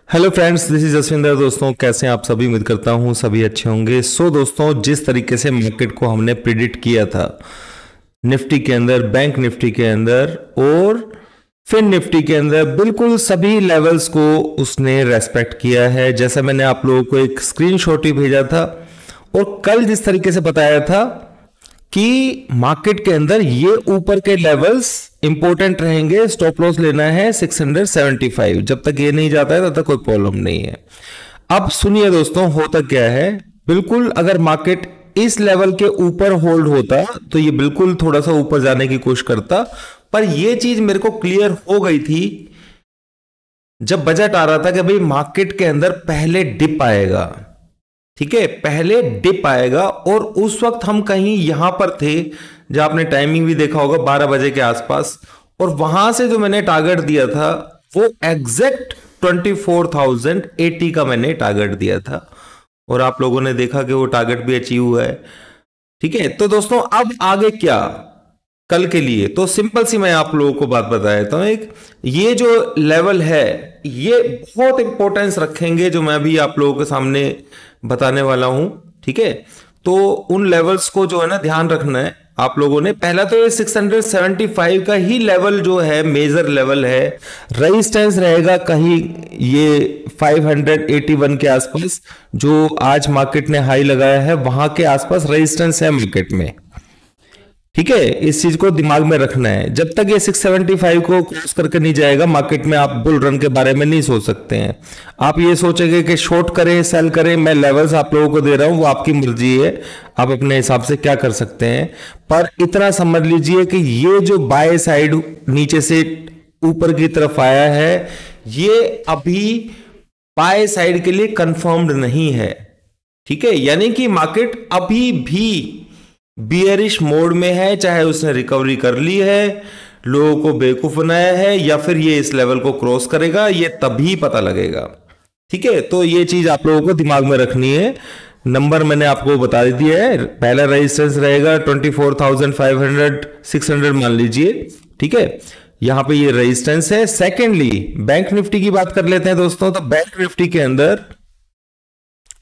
Hello friends, this is Jaswinder. दोस्तों कैसे हैं आप सभी? उम्मीद करता हूं सभी अच्छे होंगे। दोस्तों, जिस तरीके से मार्केट को हमने प्रिडिक्ट किया था निफ्टी के अंदर, बैंक निफ्टी के अंदर और फिन निफ्टी के अंदर, बिल्कुल सभी लेवल्स को उसने रेस्पेक्ट किया है। जैसा मैंने आप लोगों को एक स्क्रीनशॉट ही भेजा था और कल जिस तरीके से बताया था कि मार्केट के अंदर ये ऊपर के लेवल्स इंपॉर्टेंट रहेंगे, स्टॉप लॉस लेना है 675। जब तक ये नहीं जाता है तब तक कोई प्रॉब्लम नहीं है। अब सुनिए दोस्तों, होता क्या है, बिल्कुल अगर मार्केट इस लेवल के ऊपर होल्ड होता तो ये बिल्कुल थोड़ा सा ऊपर जाने की कोशिश करता, पर ये चीज मेरे को क्लियर हो गई थी जब बजट आ रहा था कि भाई मार्केट के अंदर पहले डिप आएगा। ठीक है, पहले डिप आएगा और उस वक्त हम कहीं यहां पर थे, जब आपने टाइमिंग भी देखा होगा 12 बजे के आसपास, और वहां से जो मैंने टारगेट दिया था वो एग्जैक्ट 24,080 का मैंने टारगेट दिया था और आप लोगों ने देखा कि वो टारगेट भी अचीव हुआ है। ठीक है, तो दोस्तों अब आगे क्या कल के लिए, तो सिंपल सी मैं आप लोगों को बात बता देता हूं। एक ये जो लेवल है ये बहुत इंपॉर्टेंस रखेंगे, जो मैं अभी आप लोगों के सामने बताने वाला हूं। ठीक है, तो उन लेवल्स को जो है ना ध्यान रखना है आप लोगों ने। पहला तो ये 675 का ही लेवल जो है मेजर लेवल है। रेजिस्टेंस रहेगा कहीं ये 581 के आसपास, जो आज मार्केट ने हाई लगाया है वहां के आसपास रेजिस्टेंस है मार्केट में। ठीक है, इस चीज को दिमाग में रखना है। जब तक ये 675 को क्रॉस करके नहीं जाएगा मार्केट में, आप बुल रन के बारे में नहीं सोच सकते हैं। आप ये सोचेंगे कि शॉर्ट करें सेल करें, मैं लेवल्स आप लोगों को दे रहा हूं, वो आपकी मर्जी है, आप अपने हिसाब से क्या कर सकते हैं। पर इतना समझ लीजिए कि ये जो बाय साइड नीचे से ऊपर की तरफ आया है, ये अभी बाय साइड के लिए कंफर्म्ड नहीं है। ठीक है, यानी कि मार्केट अभी भी बियरिश मोड में है, चाहे उसने रिकवरी कर ली है, लोगों को बेवकूफ बनाया है, या फिर ये इस लेवल को क्रॉस करेगा, ये तभी पता लगेगा। ठीक है, तो ये चीज आप लोगों को दिमाग में रखनी है। नंबर मैंने आपको बता दिया है। पहला रेजिस्टेंस रहेगा 24,500 600 मान लीजिए। ठीक है, यहां पे ये रेजिस्टेंस है। सेकेंडली बैंक निफ्टी की बात कर लेते हैं दोस्तों। तो बैंक निफ्टी के अंदर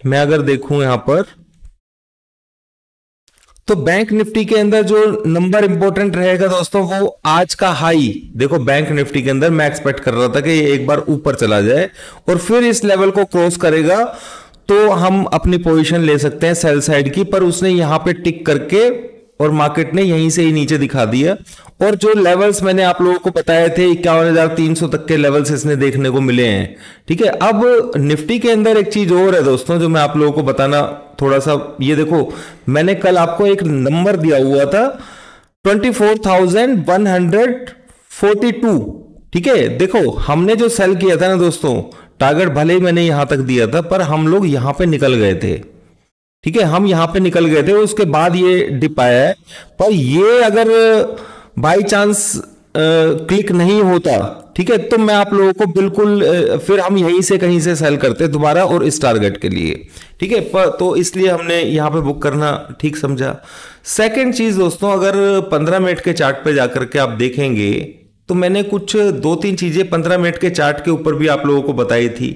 मैं अगर देखूं यहां पर, तो बैंक निफ्टी के अंदर जो नंबर इंपॉर्टेंट रहेगा दोस्तों, वो आज का हाई। देखो बैंक निफ्टी के अंदर मैं एक्सपेक्ट कर रहा था कि ये एक बार ऊपर चला जाए और फिर इस लेवल को क्रॉस करेगा तो हम अपनी पोजीशन ले सकते हैं सेल साइड की, पर उसने यहां पे टिक करके और मार्केट ने यहीं से ही नीचे दिखा दिया। और जो लेवल्स मैंने आप लोगों को बताए थे 51,300 तक के लेवल्स इसने देखने को मिले हैं। ठीक है, अब निफ्टी के अंदर एक चीज और है दोस्तों जो मैं आप लोगों को बताना थोड़ा सा, ये देखो मैंने कल आपको एक नंबर दिया हुआ था 24,142। ठीक है, देखो हमने जो सेल किया था ना दोस्तों, टारगेट भले ही मैंने यहां तक दिया था पर हम लोग यहां पे निकल गए थे। ठीक है, हम यहां पे निकल गए थे, उसके बाद ये डिप आया है। पर ये अगर बाय चांस क्लिक नहीं होता, ठीक है, तो मैं आप लोगों को बिल्कुल फिर हम यहीं से कहीं से सेल करते दोबारा और इस टारगेट के लिए। ठीक है, तो इसलिए हमने यहां पे बुक करना ठीक समझा। सेकंड चीज दोस्तों, अगर 15 मिनट के चार्ट पे जाकर के आप देखेंगे तो मैंने कुछ 2-3 चीजें 15 मिनट के चार्ट के ऊपर भी आप लोगों को बताई थी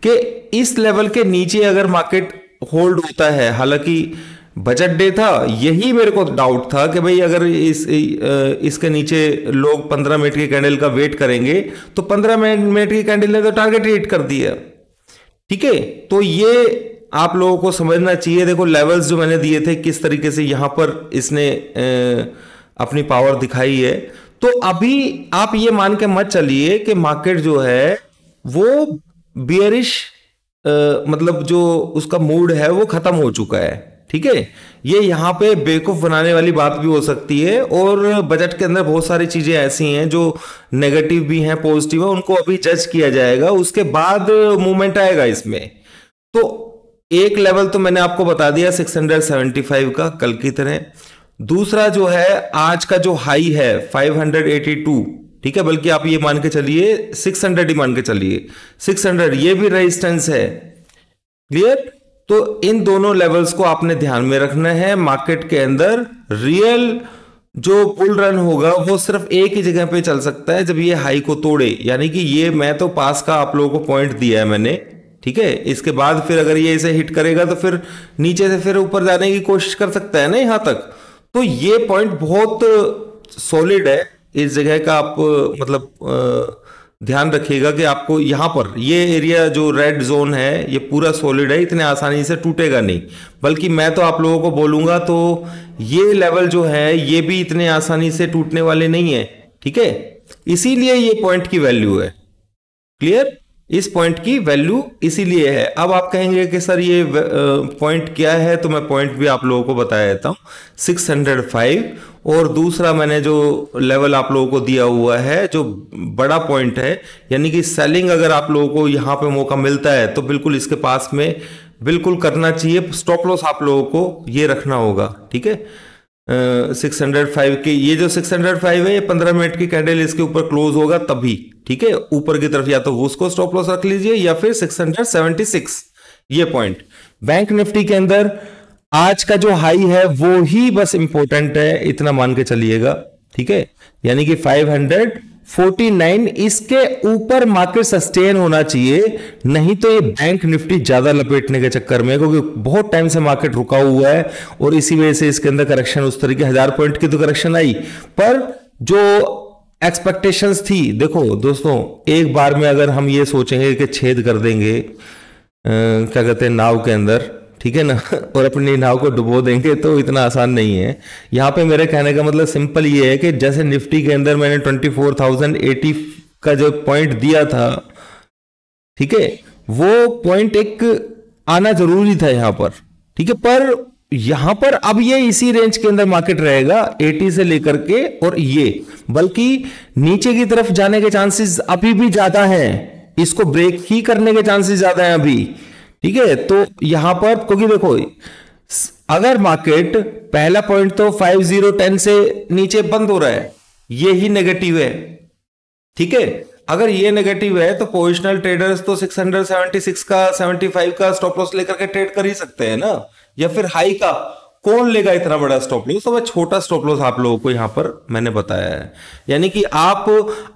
कि इस लेवल के नीचे अगर मार्केट होल्ड होता है, हालांकि बजट डे था, यही मेरे को डाउट था कि भाई अगर इसके नीचे लोग 15 मिनट की कैंडल का वेट करेंगे तो 15 मिनट की कैंडल ने तो टारगेट हिट कर दिया। ठीक है, तो ये आप लोगों को समझना चाहिए। देखो लेवल्स जो मैंने दिए थे किस तरीके से यहां पर इसने अपनी पावर दिखाई है। तो अभी आप ये मान के मत चलिए कि मार्केट जो है वो बियरिश मतलब जो उसका मूड है वो खत्म हो चुका है। ठीक है, ये यहां पे बेवकूफ बनाने वाली बात भी हो सकती है, और बजट के अंदर बहुत सारी चीजें ऐसी हैं जो नेगेटिव भी हैं पॉजिटिव है, उनको अभी जज किया जाएगा, उसके बाद मूवमेंट आएगा इसमें। तो एक लेवल तो मैंने आपको बता दिया 675 का कल की तरह। दूसरा जो है आज का जो हाई है 582। ठीक है, बल्कि आप ये मान के चलिए 600 ही मान के चलिए, 600 ये भी रेजिस्टेंस है। क्लियर, तो इन दोनों लेवल्स को आपने ध्यान में रखना है। मार्केट के अंदर रियल जो बुल रन होगा वो सिर्फ एक ही जगह पे चल सकता है जब ये हाई को तोड़े, यानी कि ये मैं तो पास का आप लोगों को पॉइंट दिया है मैंने, ठीक है। इसके बाद फिर अगर ये इसे हिट करेगा तो फिर नीचे से फिर ऊपर जाने की कोशिश कर सकता है ना यहां तक। तो ये पॉइंट बहुत सॉलिड है इस जगह का। आप मतलब ध्यान रखिएगा कि आपको यहाँ पर ये एरिया जो रेड जोन है ये पूरा सॉलिड है, इतने आसानी से टूटेगा नहीं। बल्कि मैं तो आप लोगों को बोलूंगा तो ये लेवल जो है ये भी इतने आसानी से टूटने वाले नहीं है, ठीक है। इसीलिए ये पॉइंट की वैल्यू है। क्लियर? इस पॉइंट की वैल्यू इसीलिए है। अब आप कहेंगे कि सर ये पॉइंट क्या है, तो मैं पॉइंट भी आप लोगों को बताया देता हूं। 605 और दूसरा मैंने जो लेवल आप लोगों को दिया हुआ है जो बड़ा पॉइंट है, यानी कि सेलिंग अगर आप लोगों को यहां पे मौका मिलता है तो बिल्कुल इसके पास में बिल्कुल करना चाहिए। स्टॉप लॉस आप लोगों को ये रखना होगा, ठीक है। 605 के ये जो 605 है ये 15 मिनट की कैंडल इसके ऊपर क्लोज होगा तभी, ठीक है। ऊपर की तरफ या तो उसको स्टॉप लॉस रख लीजिए या फिर 676 ये पॉइंट। बैंक निफ्टी के अंदर आज का जो हाई है वो ही बस इंपॉर्टेंट है, इतना मान के चलिएगा, ठीक है। यानी कि 549 इसके ऊपर मार्केट सस्टेन होना चाहिए, नहीं तो ये बैंक निफ्टी ज्यादा लपेटने के चक्कर में, क्योंकि बहुत टाइम से मार्केट रुका हुआ है और इसी वजह से इसके अंदर करेक्शन उस तरीके 1000 पॉइंट की तो करेक्शन आई, पर जो एक्सपेक्टेशंस थी, देखो दोस्तों एक बार में अगर हम ये सोचेंगे कि छेद कर देंगे क्या कहते हैं नाव के अंदर, ठीक है ना, और अपनी नाव को डुबो देंगे तो इतना आसान नहीं है। यहां पे मेरे कहने का मतलब सिंपल ये है कि जैसे निफ्टी के अंदर मैंने 24,080 का जो पॉइंट दिया था, ठीक है, वो पॉइंट एक आना जरूरी था यहां पर, ठीक है। पर यहां पर अब ये इसी रेंज के अंदर मार्केट रहेगा 80 से लेकर के, और ये बल्कि नीचे की तरफ जाने के चांसेस अभी भी ज्यादा हैं, इसको ब्रेक ही करने के चांसेस ज्यादा हैं अभी, ठीक है। तो यहां पर क्योंकि देखो अगर मार्केट पहला पॉइंट तो 5010 से नीचे बंद हो रहा है, ये ही नेगेटिव है, ठीक है। अगर ये नेगेटिव है तो पोजिशनल ट्रेडर्स तो 676 का 75 का स्टॉप लॉस लेकर के ट्रेड कर ही सकते हैं ना, या फिर हाई का कौन लेगा इतना बड़ा स्टॉप लॉस। तो मैं छोटा स्टॉप लॉस आप लोगों को यहां पर मैंने बताया है, यानी कि आप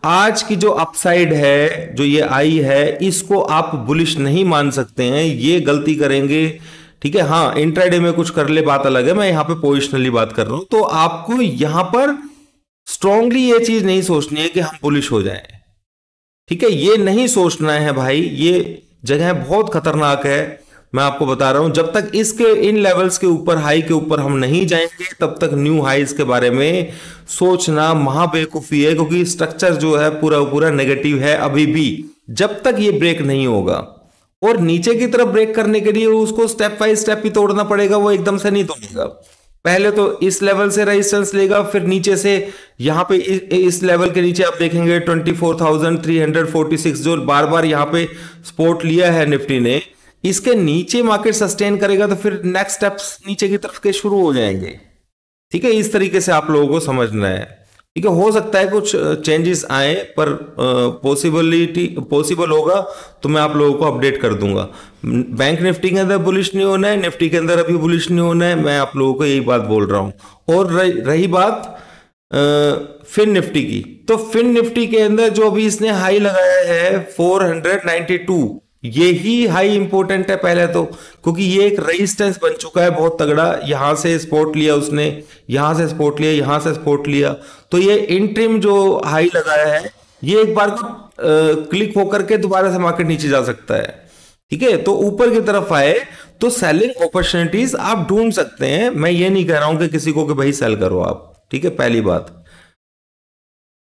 आज की जो अपसाइड है जो ये आई है इसको आप बुलिश नहीं मान सकते हैं, ये गलती करेंगे, ठीक है। हाँ इंट्राडे में कुछ कर ले बात अलग है, मैं यहां पे पोजिशनली बात कर रहा हूं। तो आपको यहां पर स्ट्रांगली ये चीज नहीं सोचनी है कि हम बुलिश हो जाएं, ठीक है, ये नहीं सोचना है भाई। ये जगह बहुत खतरनाक है, मैं आपको बता रहा हूं। जब तक इसके इन लेवल्स के ऊपर हाई के ऊपर हम नहीं जाएंगे तब तक न्यू हाईज के बारे में सोचना महाबेवकूफी है, क्योंकि स्ट्रक्चर जो है पूरा पूरा नेगेटिव है अभी भी, जब तक ये ब्रेक नहीं होगा। और नीचे की तरफ ब्रेक करने के लिए उसको स्टेप बाय स्टेप ही तोड़ना पड़ेगा, वो एकदम से नहीं तोड़ेगा। पहले तो इस लेवल से रेजिस्टेंस लेगा, फिर नीचे से यहां पे इस लेवल के नीचे आप देखेंगे 24,346 जो बार बार यहां पे सपोर्ट लिया है निफ्टी ने, इसके नीचे मार्केट सस्टेन करेगा तो फिर नेक्स्ट स्टेप्स नीचे की तरफ के शुरू हो जाएंगे, ठीक है। इस तरीके से आप लोगों को समझना है, ठीक है। हो सकता है कुछ चेंजेस आए, पर पॉसिबल होगा तो मैं आप लोगों को अपडेट कर दूंगा। बैंक निफ्टी के अंदर बुलिश नहीं होना है, निफ्टी के अंदर अभी बुलिश नहीं होना है, मैं आप लोगों को यही बात बोल रहा हूं। और रही बात फिन निफ्टी की, तो फिन निफ्टी के अंदर जो अभी इसने हाई लगाया है 492, ये ही हाई इंपॉर्टेंट है पहले तो, क्योंकि ये एक रेजिस्टेंस बन चुका है बहुत तगड़ा। यहां से सपोर्ट लिया उसने, यहां से सपोर्ट लिया, यहां से सपोर्ट लिया, तो ये इंट्रिम जो हाई लगाया है ये एक बार को क्लिक होकर के दोबारा से मार्केट नीचे जा सकता है, ठीक है। तो ऊपर की तरफ आए तो सेलिंग अपॉर्चुनिटीज आप ढूंढ सकते हैं। मैं ये नहीं कह रहा हूं कि किसी को कि भाई सेल करो आप, ठीक है। पहली बात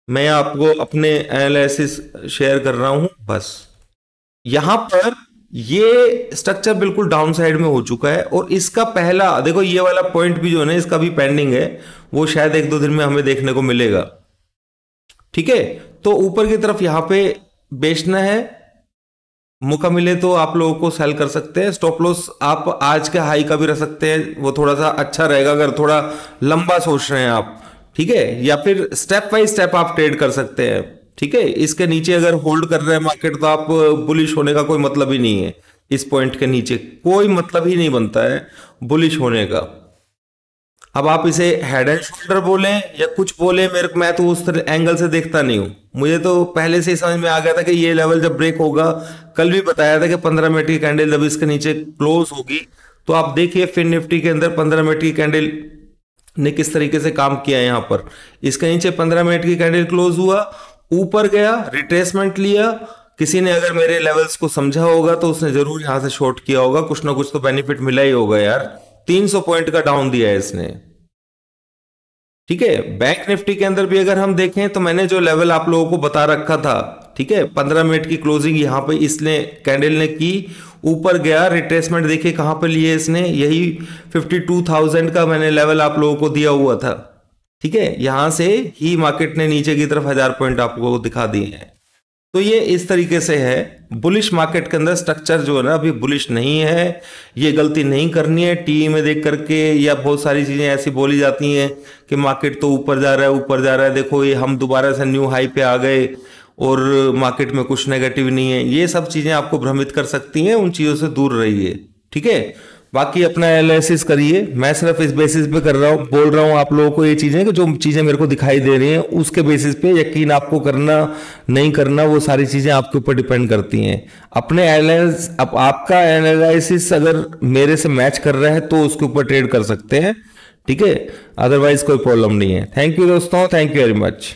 मैं आपको अपने एनालिसिस शेयर कर रहा हूं बस। यहां पर ये स्ट्रक्चर बिल्कुल डाउन साइड में हो चुका है, और इसका पहला देखो ये वाला पॉइंट भी जो है ना इसका भी पेंडिंग है, वो शायद 1-2 दिन में हमें देखने को मिलेगा, ठीक है। तो ऊपर की तरफ यहां पे बेचना है, मौका मिले तो आप लोगों को सेल कर सकते हैं। स्टॉप लॉस आप आज के हाई का भी रख सकते हैं, वो थोड़ा सा अच्छा रहेगा अगर थोड़ा लंबा सोच रहे हैं आप, ठीक है। या फिर स्टेप बाय स्टेप आप ट्रेड कर सकते हैं, ठीक है। इसके नीचे अगर होल्ड कर रहे हैं मार्केट तो आप बुलिश होने का कोई मतलब ही नहीं है, इस पॉइंट के नीचे कोई मतलब ही नहीं बनता है बुलिश होने का। अब आप इसे हेड एंड शोल्डर बोलें या कुछ बोले, मैं तो उस एंगल से देखता नहीं हूं। मुझे तो पहले से ही समझ में आ गया था कि ये लेवल जब ब्रेक होगा, कल भी बताया था कि 15 मिनट की कैंडल जब इसके नीचे क्लोज होगी, तो आप देखिए फिन निफ्टी के अंदर 15 मिनट की कैंडल ने किस तरीके से काम किया। यहां पर इसके नीचे 15 मिनट की कैंडल क्लोज हुआ, ऊपर गया, रिट्रेसमेंट लिया। किसी ने अगर मेरे लेवल्स को समझा होगा तो उसने जरूर यहां से शॉर्ट किया होगा, कुछ ना कुछ तो बेनिफिट मिला ही होगा यार। 300 पॉइंट का डाउन दिया है इसने, ठीक है। बैंक निफ्टी के अंदर भी अगर हम देखें तो मैंने जो लेवल आप लोगों को बता रखा था, ठीक है, 15 मिनट की क्लोजिंग यहां पे इसने कैंडल ने की, ऊपर गया, रिट्रेसमेंट देखिए कहां पे लिए इसने, यही 52,000 का मैंने लेवल आप लोगों को दिया हुआ था, ठीक है। यहां से ही मार्केट ने नीचे की तरफ 1000 पॉइंट आपको दिखा दिए हैं। तो ये इस तरीके से है बुलिश मार्केट के अंदर स्ट्रक्चर जो है ना, अभी बुलिश नहीं है। ये गलती नहीं करनी है टीवी में देख करके, या बहुत सारी चीजें ऐसी बोली जाती हैं कि मार्केट तो ऊपर जा रहा है, ऊपर जा रहा है, देखो ये हम दोबारा से न्यू हाई पे आ गए और मार्केट में कुछ नेगेटिव नहीं है। ये सब चीजें आपको भ्रमित कर सकती हैं, उन चीजों से दूर रहिए, ठीक है। बाकी अपना एनालिसिस करिए, मैं सिर्फ इस बेसिस पे कर रहा हूँ, बोल रहा हूँ आप लोगों को ये चीजें कि जो चीजें मेरे को दिखाई दे रही हैं उसके बेसिस पे यकीन आपको करना नहीं करना, वो सारी चीजें आपके ऊपर डिपेंड करती हैं। अपने आपका एनालिसिस अगर मेरे से मैच कर रहा है तो उसके ऊपर ट्रेड कर सकते हैं, ठीक है, अदरवाइज कोई प्रॉब्लम नहीं है। थैंक यू दोस्तों, थैंक यू वेरी मच।